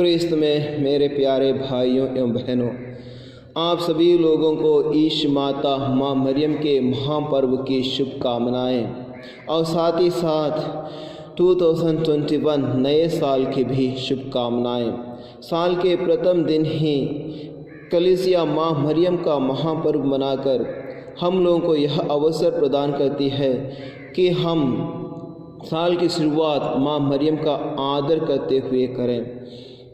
क्रिस्त में मेरे प्यारे भाइयों एवं बहनों, आप सभी लोगों को ईश माता माँ मरियम के महापर्व की शुभकामनाएं और साथ ही साथ 2021 नए साल की भी शुभकामनाएं। साल के प्रथम दिन ही कलीसिया माँ मरियम का महापर्व मनाकर हम लोगों को यह अवसर प्रदान करती है कि हम साल की शुरुआत माँ मरियम का आदर करते हुए करें,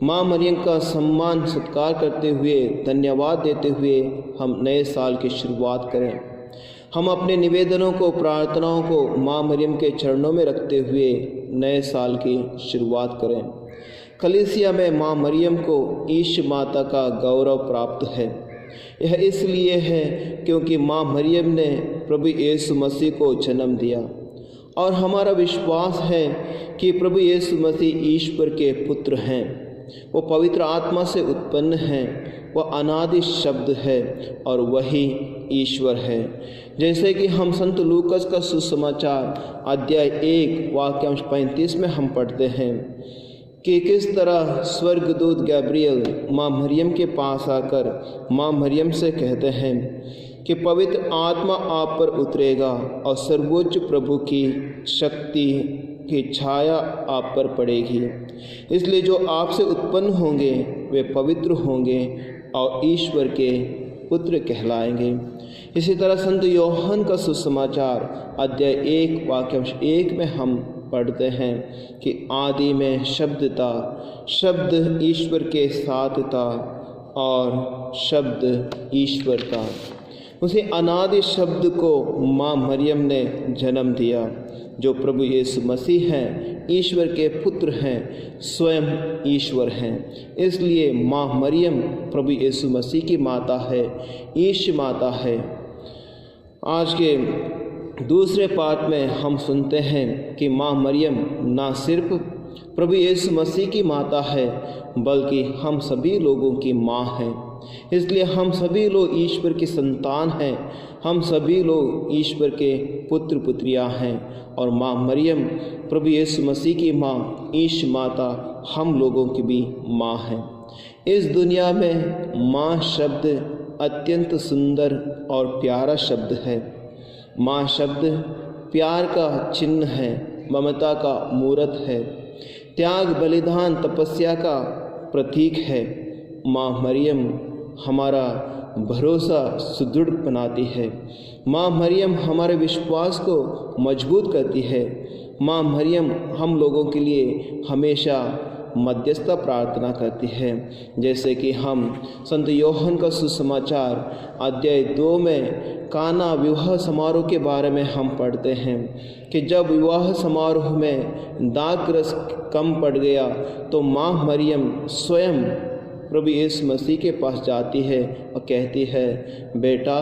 माँ मरियम का सम्मान सत्कार करते हुए, धन्यवाद देते हुए हम नए साल की शुरुआत करें। हम अपने निवेदनों को, प्रार्थनाओं को माँ मरियम के चरणों में रखते हुए नए साल की शुरुआत करें। कलीसिया में माँ मरियम को ईश माता का गौरव प्राप्त है। यह इसलिए है क्योंकि माँ मरियम ने प्रभु यीशु मसीह को जन्म दिया और हमारा विश्वास है कि प्रभु यीशु मसीह ईश्वर के पुत्र हैं। वो पवित्र आत्मा से उत्पन्न हैं, वह अनादि शब्द है और वही ईश्वर है। जैसे कि हम संत लूकस का सुसमाचार अध्याय 1 वाक्यांश 35 में हम पढ़ते हैं कि किस तरह स्वर्गदूत गैब्रियल माँ मरियम के पास आकर माँ मरियम से कहते हैं कि पवित्र आत्मा आप पर उतरेगा और सर्वोच्च प्रभु की शक्ति की छाया आप पर पड़ेगी, इसलिए जो आपसे उत्पन्न होंगे वे पवित्र होंगे और ईश्वर के पुत्र कहलाएंगे। इसी तरह संत योहन का सुसमाचार अध्याय 1 वाक्यांश 1 में हम पढ़ते हैं कि आदि में शब्द था, शब्द ईश्वर के साथ था और शब्द ईश्वर था। उसी अनादि शब्द को माँ मरियम ने जन्म दिया, जो प्रभु यीशु मसीह हैं, ईश्वर के पुत्र हैं, स्वयं ईश्वर हैं। इसलिए माँ मरियम प्रभु यीशु मसीह की माता है, ईश माता है। आज के दूसरे पाठ में हम सुनते हैं कि माँ मरियम ना सिर्फ प्रभु यीशु मसीह की माता है बल्कि हम सभी लोगों की माँ है। इसलिए हम सभी लोग ईश्वर की संतान हैं, हम सभी लोग ईश्वर के पुत्र पुत्रियां हैं और माँ मरियम प्रभु यीशु मसीह की माँ, ईश माता हम लोगों की भी माँ है। इस दुनिया में माँ शब्द अत्यंत सुंदर और प्यारा शब्द है। माँ शब्द प्यार का चिन्ह है, ममता का मूर्त है, त्याग, बलिदान, तपस्या का प्रतीक है। माँ मरियम हमारा भरोसा सुदृढ़ बनाती है। माँ मरियम हमारे विश्वास को मजबूत करती है। माँ मरियम हम लोगों के लिए हमेशा मध्यस्थता प्रार्थना करती है। जैसे कि हम संत योहन का सुसमाचार अध्याय 2 में काना विवाह समारोह के बारे में हम पढ़ते हैं कि जब विवाह समारोह में दाखरस कम पड़ गया तो माँ मरियम स्वयं प्रभु यीशु मसीह के पास जाती है और कहती है, बेटा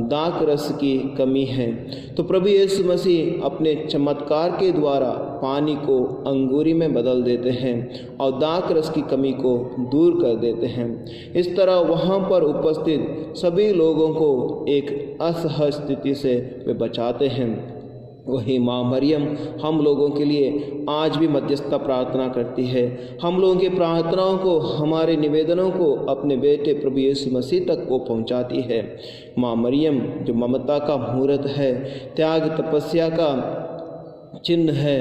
दाखरस की कमी है। तो प्रभु यीशु मसीह अपने चमत्कार के द्वारा पानी को अंगूरी में बदल देते हैं और दाखरस की कमी को दूर कर देते हैं। इस तरह वहाँ पर उपस्थित सभी लोगों को एक असहज स्थिति से वे बचाते हैं। वही माँ मरियम हम लोगों के लिए आज भी मध्यस्थता प्रार्थना करती है। हम लोगों की प्रार्थनाओं को, हमारे निवेदनों को अपने बेटे प्रभु यीशु मसीह तक वो पहुंचाती है। माँ मरियम जो ममता का मूर्त है, त्याग, तपस्या का चिन्ह है,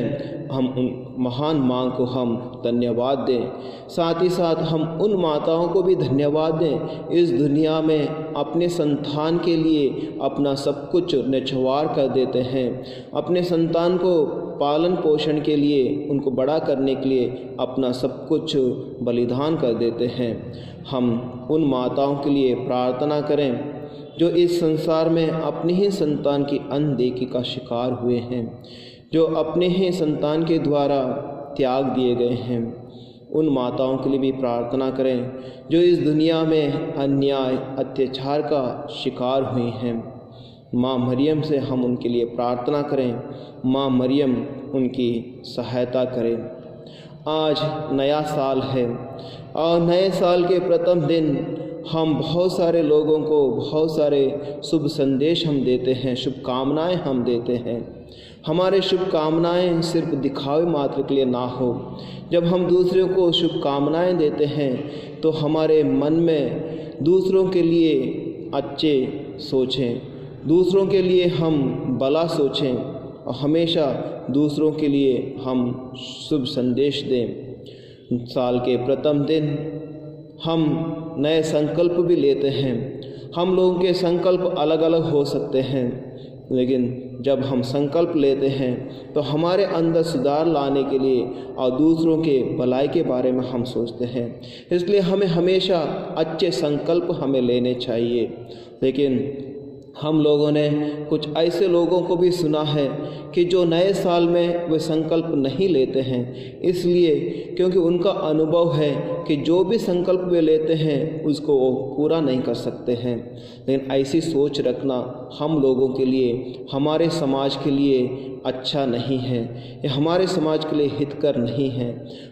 हम उन महान माँ को हम धन्यवाद दें। साथ ही साथ हम उन माताओं को भी धन्यवाद दें इस दुनिया में अपने संतान के लिए अपना सब कुछ न्यौछावर कर देते हैं, अपने संतान को पालन पोषण के लिए, उनको बड़ा करने के लिए अपना सब कुछ बलिदान कर देते हैं। हम उन माताओं के लिए प्रार्थना करें जो इस संसार में अपने ही संतान की अनदेखी का शिकार हुए हैं, जो अपने ही संतान के द्वारा त्याग दिए गए हैं। उन माताओं के लिए भी प्रार्थना करें जो इस दुनिया में अन्याय, अत्याचार का शिकार हुई हैं। माँ मरियम से हम उनके लिए प्रार्थना करें, माँ मरियम उनकी सहायता करें। आज नया साल है और नए साल के प्रथम दिन हम बहुत सारे लोगों को बहुत सारे शुभ संदेश हम देते हैं, शुभकामनाएं हम देते हैं। हमारे शुभकामनाएं सिर्फ दिखावे मात्र के लिए ना हो। जब हम दूसरों को शुभकामनाएं देते हैं तो हमारे मन में दूसरों के लिए अच्छे सोचें, दूसरों के लिए हम भला सोचें और हमेशा दूसरों के लिए हम शुभ संदेश दें। साल के प्रथम दिन हम नए संकल्प भी लेते हैं। हम लोगों के संकल्प अलग अलग हो सकते हैं, लेकिन जब हम संकल्प लेते हैं तो हमारे अंदर सुधार लाने के लिए और दूसरों के भलाई के बारे में हम सोचते हैं। इसलिए हमें हमेशा अच्छे संकल्प हमें लेने चाहिए। लेकिन हम लोगों ने कुछ ऐसे लोगों को भी सुना है कि जो नए साल में वे संकल्प नहीं लेते हैं, इसलिए क्योंकि उनका अनुभव है कि जो भी संकल्प वे लेते हैं उसको वो पूरा नहीं कर सकते हैं। लेकिन ऐसी सोच रखना हम लोगों के लिए, हमारे समाज के लिए अच्छा नहीं है, ये हमारे समाज के लिए हितकर नहीं है।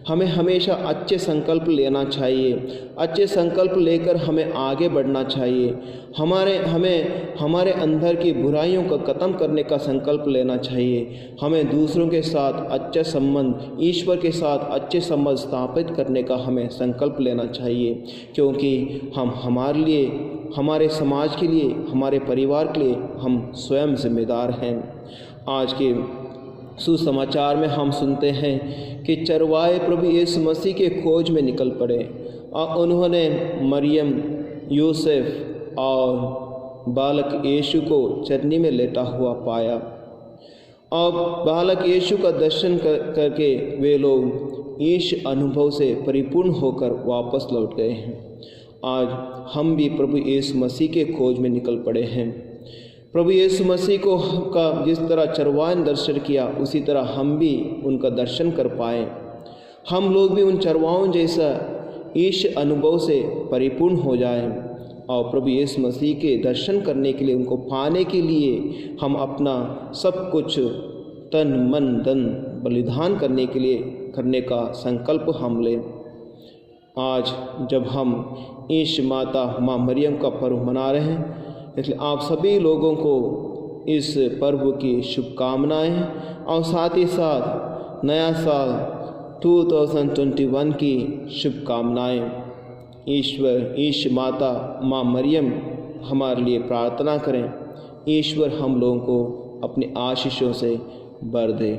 हमें हमेशा अच्छे संकल्प लेना चाहिए, अच्छे संकल्प लेकर हमें आगे बढ़ना चाहिए। हमारे अंदर की बुराइयों को ख़त्म करने का संकल्प लेना चाहिए। हमें दूसरों के साथ अच्छे संबंध, ईश्वर के साथ अच्छे संबंध स्थापित करने का हमें संकल्प लेना चाहिए, क्योंकि हम हमारे लिए, हमारे समाज के लिए, हमारे परिवार के लिए हम स्वयं जिम्मेदार हैं। आज के सुसमाचार में हम सुनते हैं कि चरवाहे प्रभु यीशु मसीह के खोज में निकल पड़े और उन्होंने मरियम, यूसुफ और बालक यीशु को चरनी में लेटा हुआ पाया और बालक यीशु का दर्शन करके वे लोग ईश अनुभव से परिपूर्ण होकर वापस लौट गए हैं। आज हम भी प्रभु यीशु मसीह के खोज में निकल पड़े हैं। प्रभु यीशु मसीह को का जिस तरह चरवाहे ने दर्शन किया, उसी तरह हम भी उनका दर्शन कर पाएँ। हम लोग भी उन चरवाहों जैसा ईश अनुभव से परिपूर्ण हो जाएं और प्रभु यीशु मसीह के दर्शन करने के लिए, उनको पाने के लिए हम अपना सब कुछ तन मन धन बलिदान करने का संकल्प हम लें। आज जब हम ईश माता माँ मरियम का पर्व मना रहे हैं, इसलिए आप सभी लोगों को इस पर्व की शुभकामनाएं और साथ ही साथ नया साल 2021 की शुभकामनाएं। ईश माता माँ मरियम हमारे लिए प्रार्थना करें। ईश्वर हम लोगों को अपनी आशीषों से भर दे।